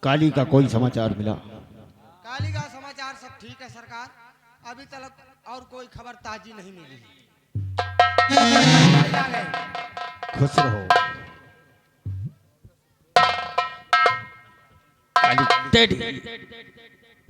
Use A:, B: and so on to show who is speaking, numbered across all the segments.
A: काली का कोई समाचार मिला?
B: काली का समाचार सब ठीक है सरकार, अभी तक और कोई खबर ताजी नहीं मिली।
A: खुश रहो।
C: डैडी,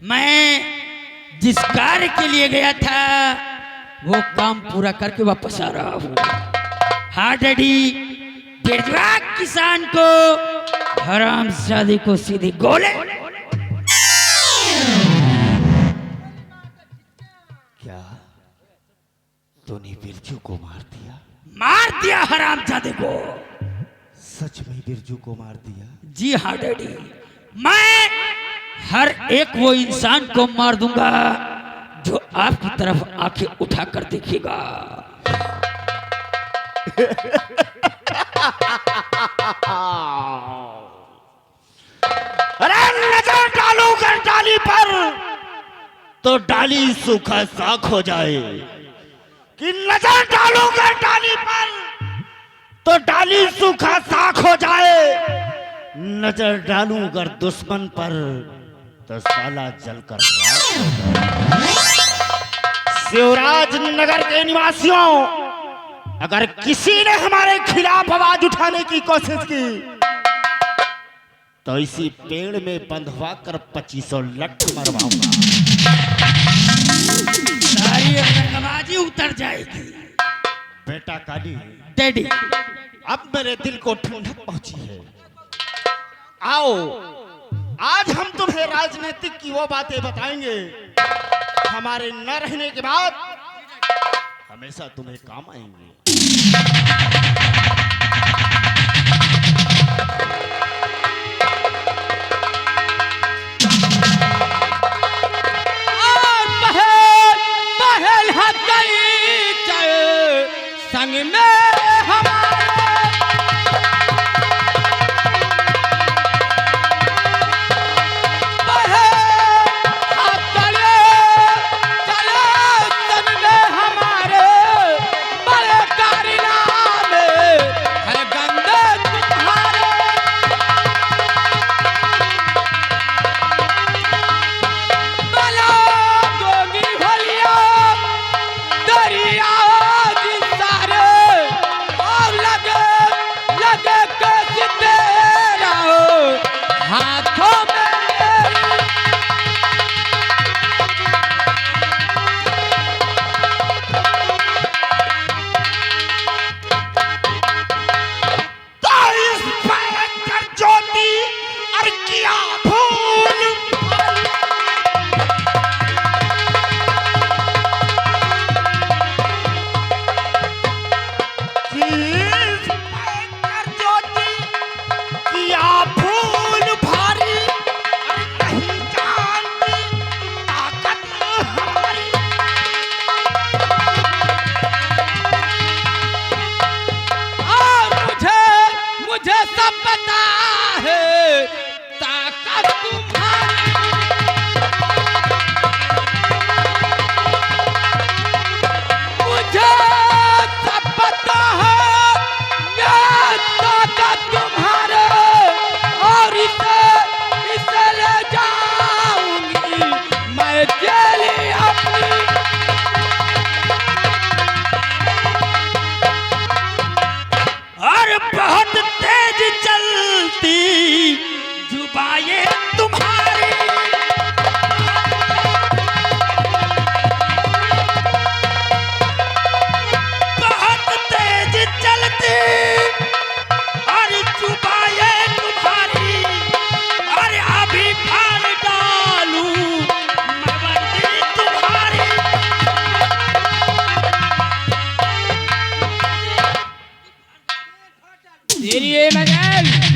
C: मैं जिस कार्य के लिए गया था वो काम पूरा करके वापस आ रहा हूँ। हाँ डैडी, बेजुबान किसान को, हरामजादे को सीधे गोले।
A: क्या तूने बिरजू को मार दिया?
C: मार दिया हरामजादे को।
A: सच में बिरजू को मार दिया?
C: जी हाँ डैडी, मैं हर एक वो इंसान को मार दूंगा जो आपकी तरफ आंखें उठाकर देखेगा।
A: अरे नजर डालूंगा डाली पर तो डाली सूखा साख हो जाए, कि नजर डालूंगा डाली पर तो डाली सूखा साख हो जाए। नजर डालूं अगर दुश्मन पर तो साला जलकर राख हो जाए। शिवराज नगर के निवासियों, अगर किसी ने हमारे खिलाफ आवाज उठाने की कोशिश की तो इसी पेड़ में बंधवा कर 2500 लठ मरवाऊंगा।
C: सारी आवाज़ उतर जाएगी।
A: बेटा काली,
C: डैडी,
A: अब मेरे दिल को ठंडक पहुंची है। आओ, आज हम तुम्हें राजनीतिक की वो बातें बताएंगे हमारे न रहने के बाद हमेशा तुम्हें काम आएंगे।
C: संग में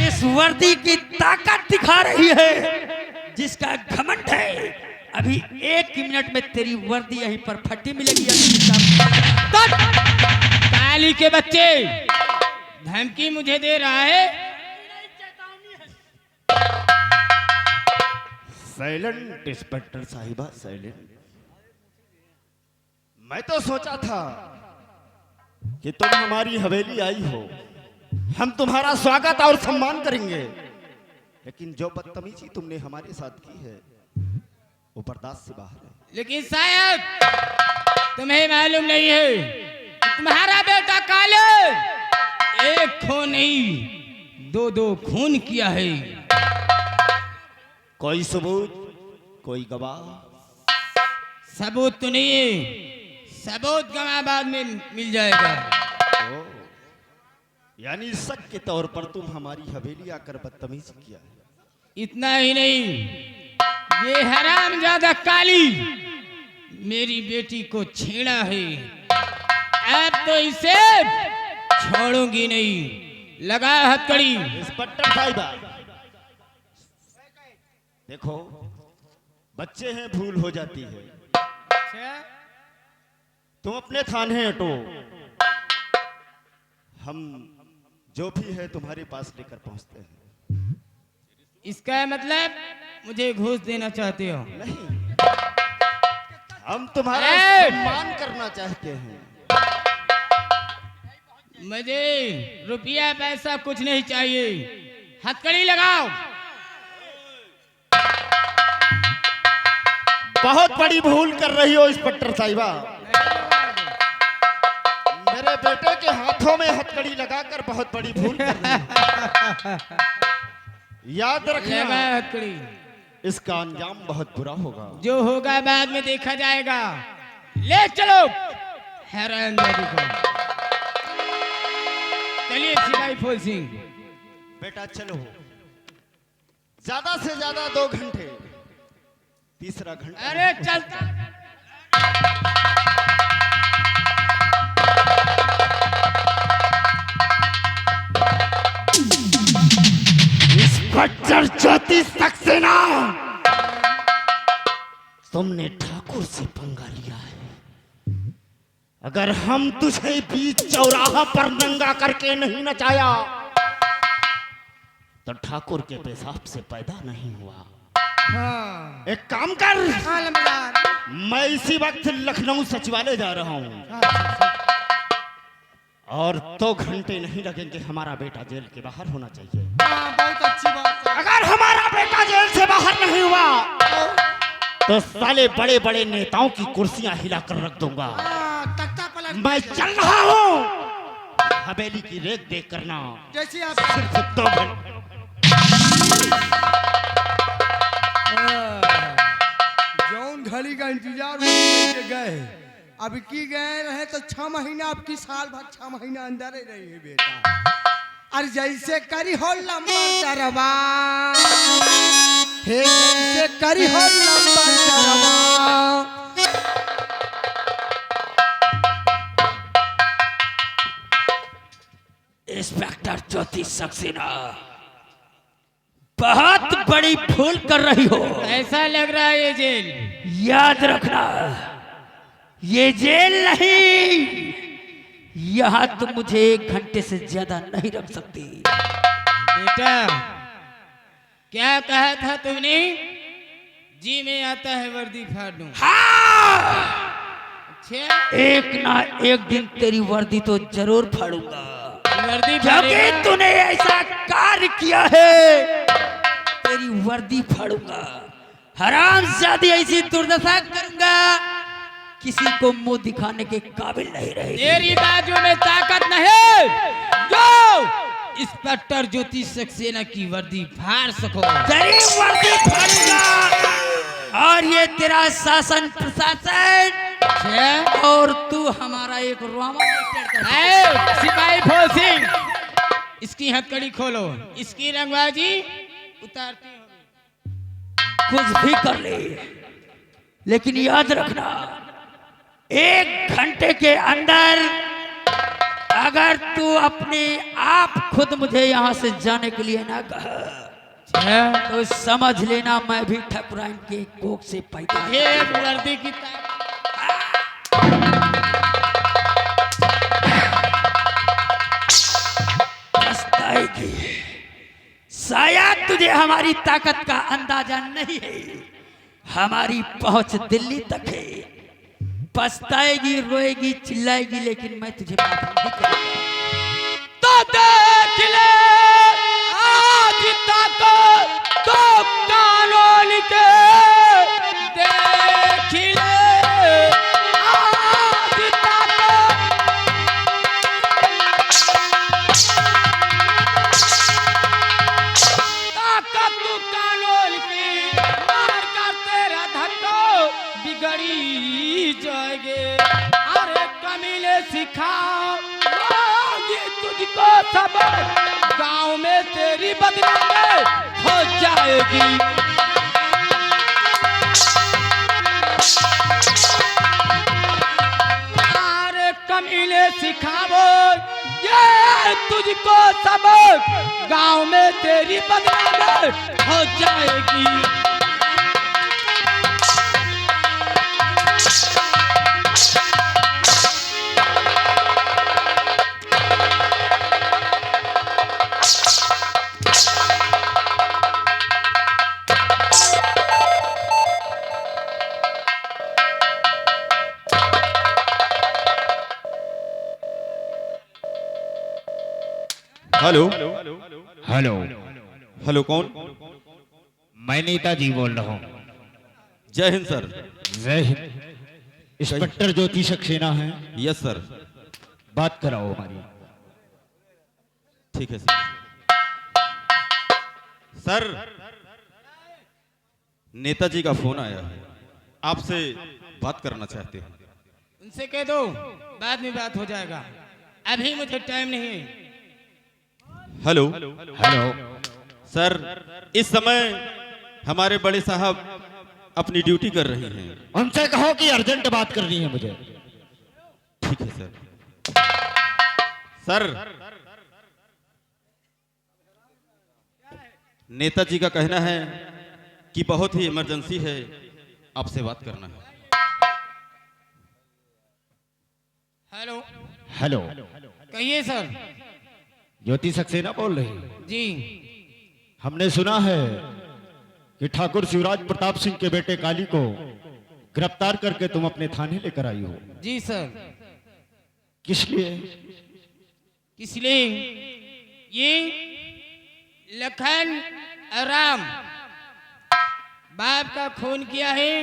C: इस वर्दी की ताकत दिखा रही है जिसका घमंड है। अभी 1 मिनट में तेरी वर्दी यहीं पर फटी मिलेगी।
D: काली के बच्चे, धमकी मुझे दे रहा है।
A: साइलेंट इंस्पेक्टर साहिबा, साइलेंट। मैं तो सोचा था कि तुम हमारी हवेली आई हो, हम तुम्हारा स्वागत और सम्मान करेंगे, लेकिन जो बदतमीजी तुमने हमारे साथ की है वो बर्दाश्त से बाहर है।
D: लेकिन शायद तुम्हें मालूम नहीं है कि तुम्हारा बेटा काले एक खून नहीं दो खून किया है।
A: कोई सबूत, कोई गवाह?
D: सबूत तो नहीं है, सबूत गवाह बाद में मिल जाएगा।
A: ओ, यानी शक के तौर पर तुम हमारी हवेली आकर बदतमीजी किया है।
D: इतना ही नहीं, ये हरामजादा काली मेरी बेटी को छेड़ा है। अब तो इसे छोड़ूंगी नहीं। लगा हथकड़ी।
A: इंस्पेक्टर साहिबा, देखो बच्चे हैं, भूल हो जाती है। तुम अपने थाने हटो, हम जो भी है तुम्हारे पास लेकर पहुंचते हैं।
D: इसका मतलब मुझे घूस देना चाहते हो?
A: नहीं, हम तुम्हारा सम्मान करना चाहते हैं।
D: मुझे रुपया पैसा कुछ नहीं चाहिए। हथकड़ी लगाओ।
A: बहुत बड़ी भूल कर रही हो इंस्पेक्टर साहिबा। मेरे बेटे के हाथों में हथकड़ी लगाकर बहुत बड़ी भूल कर रही हो। याद रखना,
D: लगा हथकड़ी।
A: इसका अंजाम बहुत बुरा होगा।
D: जो होगा बाद में देखा जाएगा। ले चलो हैरानजादी को। चलिए सिपाही फूल सिंह।
A: बेटा चलो, ज्यादा से ज्यादा 2 घंटे, तीसरा घंटा।
D: अरे चलता।
A: इंस्पेक्टर ज्योति सक्सेना, तुमने ठाकुर से पंगा लिया है। अगर हम तुझे बीच चौराहा पर नंगा करके नहीं नचाया तो ठाकुर के पेशाब से पैदा नहीं हुआ।
B: हाँ।
A: एक काम कर,
B: हाँ लंबेदार।
A: मैं इसी वक्त लखनऊ सचिवालय जा रहा हूँ और 2 घंटे नहीं लगेंगे। हमारा बेटा जेल के बाहर होना चाहिए।
B: हाँ, बहुत अच्छी बात है।
A: अगर हमारा बेटा जेल से बाहर नहीं हुआ तो साले बड़े बड़े नेताओं की कुर्सियां हिलाकर रख दूंगा।
B: हाँ, तख्ता पलट।
A: मैं चल रहा हूँ, हवेली की रेख देख करना।
B: जैसे आप
A: सिर्फ 2 घंटे।
B: जौन घड़ी का इंतजार करके गए, अब की गए रहे तो 6 महीना, अब की साल भर 6 महीना अंदर ही रही है बेटा। और जैसे करी हो लंबा दरबा, हे जैसे करी हो लंबा दरबा।
C: इंस्पेक्टर ज्योति सक्सेना, बहुत बड़ी भूल कर रही हो।
D: ऐसा लग रहा है ये जेल।
C: याद रखना, ये जेल नहीं। यहाँ तुम मुझे 1 घंटे से ज्यादा नहीं रख सकती।
D: बेटा क्या कहा था तुमने? जी में आता है वर्दी फाड़ दूं।
C: हाँ,
D: अच्छा,
C: एक ना एक दिन तेरी वर्दी तो जरूर फाड़ूंगा,
D: वर्दी
C: क्योंकि
D: फाड़ेगा।
C: तूने ऐसा कार्य किया है। तेरी वर्दी फाड़ूंगा, हरामजादी ऐसी दुर्दशा करूंगा, किसी को मुंह दिखाने के काबिल नहीं रहेगी।
D: तेरी बाजू में ताकत नहीं जो इंस्पेक्टर ज्योति सक्सेना की वर्दी फाड़ सको।
C: तेरी वर्दी फाड़ूंगा और ये तेरा शासन प्रशासन
D: अच्छा?
C: और तू हमारा एक
D: सिपाही फौल सिंह, इसकी हथकड़ी खोलो। इसकी रंगबाजी उतारती हो।
C: कुछ भी कर ले, लेकिन याद रखना 1 घंटे के अंदर अगर तू अपने आप खुद मुझे यहाँ से जाने के लिए ना कहा तो समझ लेना मैं भी ठकुराइन के कोख से पैदा।
D: ये वर्दी की
C: पछताएगी। शायद तुझे हमारी ताकत का अंदाजा नहीं है। हमारी पहुंच दिल्ली तक है। पछताएगी, रोएगी, चिल्लाएगी, लेकिन मैं तुझे माफ नहीं करूंगा।
D: तो देख ले आज ताकत जाएंगे। अरे कमीले सिखाओगे तुझको सबक, गांव में तेरी बदनामी हो जाएगी। अरे कमीले सिखाओ ये तुझको सबक, गांव में तेरी बदनामी हो जाएगी।
E: हेलो
F: हेलो,
E: हेलो, कौन?
F: मैं नेताजी बोल रहा हूँ।
E: जय हिंद सर।
F: जय हिंद। इंस्पेक्टर ज्योति सक्सेना है,
E: यस सर।
F: बात कराओ हमारी।
E: ठीक है सर। सर, नेताजी का फोन आया है, आपसे बात करना चाहते हैं।
D: उनसे कह दो बाद में बात हो जाएगा, अभी मुझे टाइम नहीं है।
E: हेलो
F: हेलो,
E: सर, इस समय हमारे बड़े साहब अपनी ड्यूटी कर रहे हैं।
F: उनसे कहो कि अर्जेंट बात करनी है मुझे।
E: ठीक है सर। सर, नेताजी का कहना है कि बहुत ही इमरजेंसी है, आपसे बात करना है।
D: हेलो
F: हेलो,
D: कहिए सर।
F: ज्योति सक्सेना बोल रही है।
D: जी
F: हमने सुना है कि ठाकुर शिवराज प्रताप सिंह के बेटे काली को गिरफ्तार करके तुम अपने थाने लेकर आई हो।
D: जी सर।
F: किस लिए?
D: इसलिए ये लखन राम बाप का खून किया है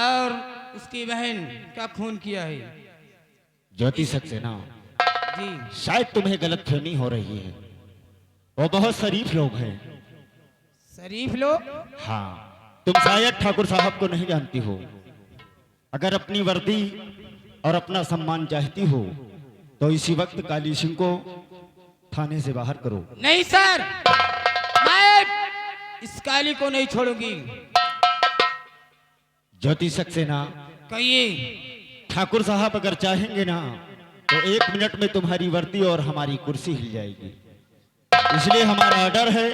D: और उसकी बहन का खून किया है।
F: ज्योति सक्सेना,
D: जी
F: शायद तुम्हें गलतफहमी हो रही है। वो बहुत शरीफ लोग हैं।
D: शरीफ लोग?
F: हाँ, तुम शायद ठाकुर साहब को नहीं जानती हो। अगर अपनी वर्दी और अपना सम्मान चाहती हो तो इसी वक्त काली सिंह को थाने से बाहर करो।
D: नहीं सर, मैं इस काली को नहीं छोड़ूंगी।
F: ज्योति सक्सेना,
D: कहिए।
F: ठाकुर साहब अगर चाहेंगे ना तो 1 मिनट में तुम्हारी वर्दी और हमारी कुर्सी हिल जाएगी। इसलिए हमारा ऑर्डर है,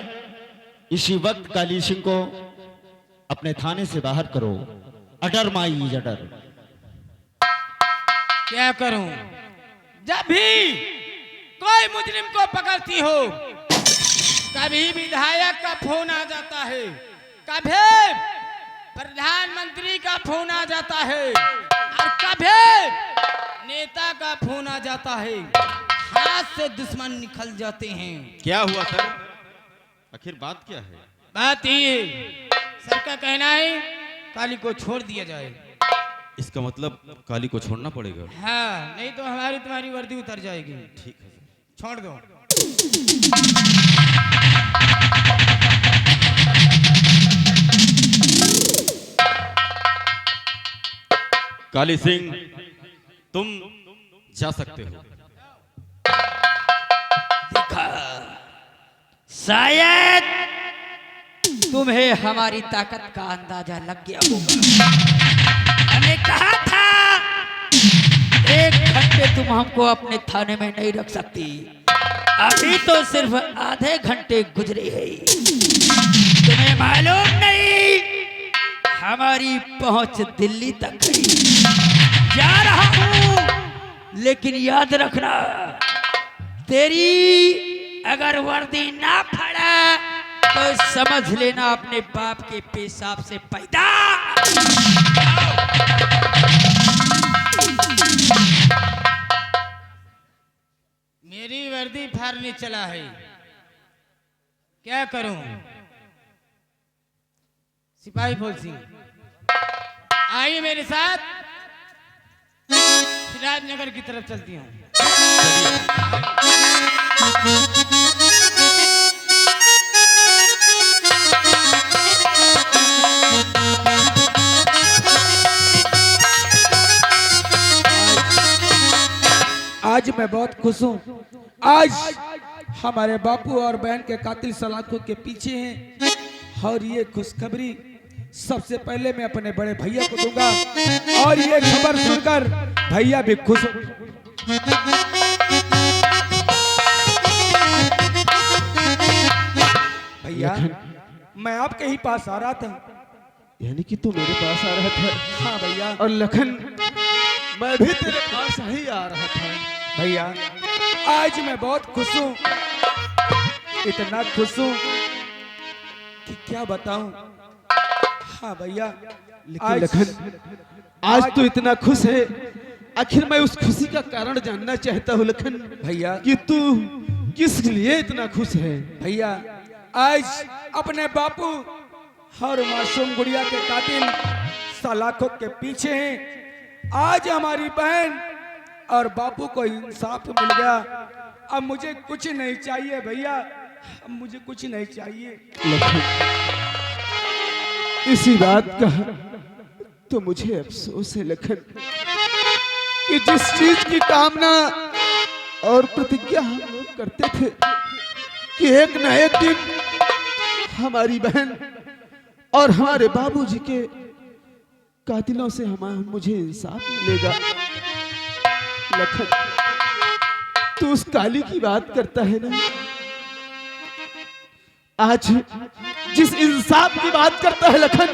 F: इसी वक्त काली सिंह को अपने थाने से बाहर करो। Order my order.
D: क्या करूं? जब भी कोई मुजरिम को पकड़ती हो, कभी विधायक का फोन आ जाता है, कभी प्रधानमंत्री का फोन आ जाता है और कभी नेता का फोन आ जाता है। हाथ से दुश्मन निकल जाते हैं।
E: क्या हुआ सर? आखिर बात क्या है?
D: बात ये सर का कहना है काली को छोड़ दिया जाए।
E: इसका मतलब काली को छोड़ना पड़ेगा।
D: हाँ, नहीं तो हमारी तुम्हारी वर्दी उतर जाएगी।
E: ठीक है सर।
D: छोड़ दो।
E: काली सिंह, तुम जा सकते हो।
C: शायद तुम्हें हमारी ताकत का अंदाजा लग गया होगा। मैंने कहा था 1 घंटे तुम हमको अपने थाने में नहीं रख सकती। अभी तो सिर्फ आधे घंटे गुजरे हैं। तुम्हें मालूम नहीं हमारी पहुंच दिल्ली तक गई। जा रहा हूं, लेकिन याद रखना तेरी अगर वर्दी ना फड़ा तो समझ लेना अपने बाप के पेशाब से पैदा।
D: मेरी वर्दी फाड़ने चला है, क्या करूं? सिपाही फौज सिंह, आइए मेरे साथ, सिराजनगर की तरफ चलती हूँ। आज मैं बहुत खुश हूँ। आज हमारे बापू और बहन के कातिल सलाखों के पीछे हैं और ये खुशखबरी सबसे पहले मैं अपने बड़े भैया को दूंगा और ये खबर सुनकर भैया भी खुश हो। भैया मैं आपके ही पास आ रहा था।
F: यानी कि तू मेरे पास आ रहा था?
D: हाँ भैया।
F: और लखन मैं भी तेरे पास ही आ रहा था।
D: भैया आज मैं बहुत खुश हूँ, इतना खुश हूँ कि क्या बताऊं। हाँ भैया।
F: लेकिन लखन आज तो इतना खुश है, आखिर मैं उस खुशी का कारण जानना चाहता हूँ लखन
D: भैया
F: कि तू किस लिए इतना खुश है।
D: भैया आज अपने बापू और मासूम गुड़िया के कातिल सलाखों के पीछे हैं। आज हमारी बहन और बापू को इंसाफ मिल गया। अब मुझे कुछ नहीं चाहिए भैया, अब मुझे कुछ नहीं चाहिए।
F: लखन इसी बात का तो मुझे अफसोस है लखन कि जिस चीज की कामना और प्रतिज्ञा हम लोग करते थे कि एक न एक दिन हमारी बहन और हमारे बाबूजी के कातिलों से मुझे इंसाफ मिलेगा। लखन तू उस काली की बात करता है ना, आज जिस इंसाफ की बात करता है लखन,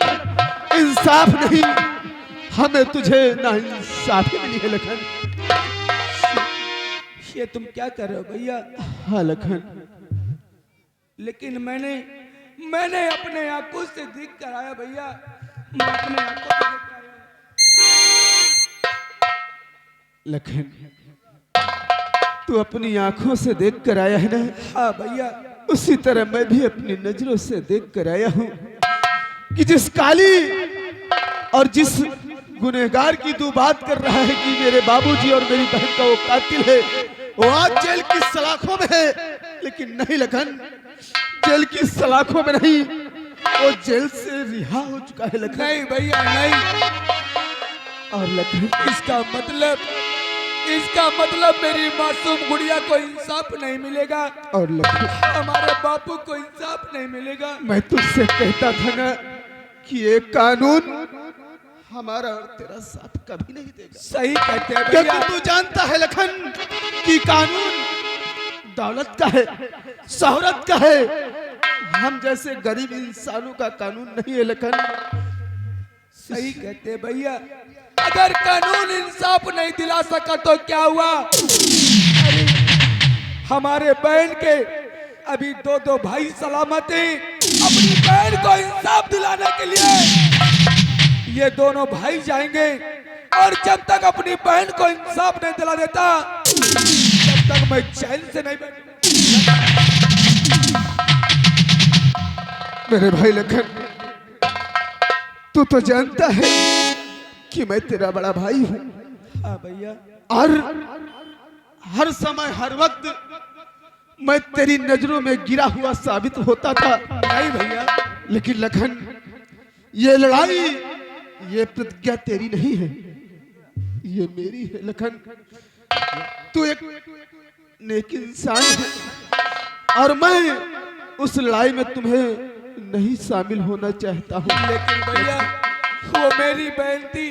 F: इंसाफ नहीं हमें तुझे ना इंसाफी मिली है लखन।
D: ये तुम क्या कर रहे हो भैया?
F: हाँ लखन,
D: लेकिन मैंने अपने आंखों से देख कर आया भैया, मैं अपने आंखों से देख कर आया।
F: लखन तू अपनी आंखों से देख कर आया है ना?
D: हाँ भैया।
F: उसी तरह मैं भी अपनी नजरों से देख कर आया हूं कि जिस काली और जिस गुनहगार की तू बात कर रहा है कि मेरे बाबूजी और मेरी बहन का वो कातिल है, वो आज जेल की सलाखों में है। लेकिन नहीं लखन, जेल की सलाखों में नहीं, वो जेल से रिहा हो चुका है लखन।
D: नहीं भैया नहीं।
F: और लखन
D: इसका मतलब मेरी मासूम गुड़िया को इंसाफ नहीं मिलेगा
F: और लखन
D: हमारे बापू को इंसाफ नहीं मिलेगा।
F: मैं तुझसे कहता था ना कि ये कानून हमारा और तेरा साथ कभी नहीं देगा।
D: सही कहते हैं
F: क्योंकि
D: भैया।
F: तू जानता है लखन कि कानून दौलत का है, शोहरत का है, हम जैसे गरीब इंसानों का कानून नहीं है लखन।
D: सही कहते हैं भैया। अगर कानून इंसाफ नहीं दिला सका तो क्या हुआ? अरे हमारे बहन के अभी दो भाई सलामत हैं। अपनी बहन को इंसाफ दिलाने के लिए ये दोनों भाई जाएंगे और जब तक अपनी बहन को इंसाफ नहीं दिला देता तब तक मैं चैन से नहीं बैठूंगा।
F: मेरे भाई लखन तू तो जानता है कि मैं तेरा बड़ा भाई हूँ।
D: हाँ भैया।
F: और हर समय हर वक्त मैं तेरी नजरों में गिरा हुआ साबित होता था।
D: नहीं भैया।
F: लेकिन लखन ये लड़ाई, ये प्रतिज्ञा तेरी नहीं है, ये मेरी है लखन। तू एक नेक इंसान है और मैं उस लड़ाई में तुम्हें नहीं शामिल होना चाहता हूँ।
D: लेकिन भैया वो मेरी बहन थी,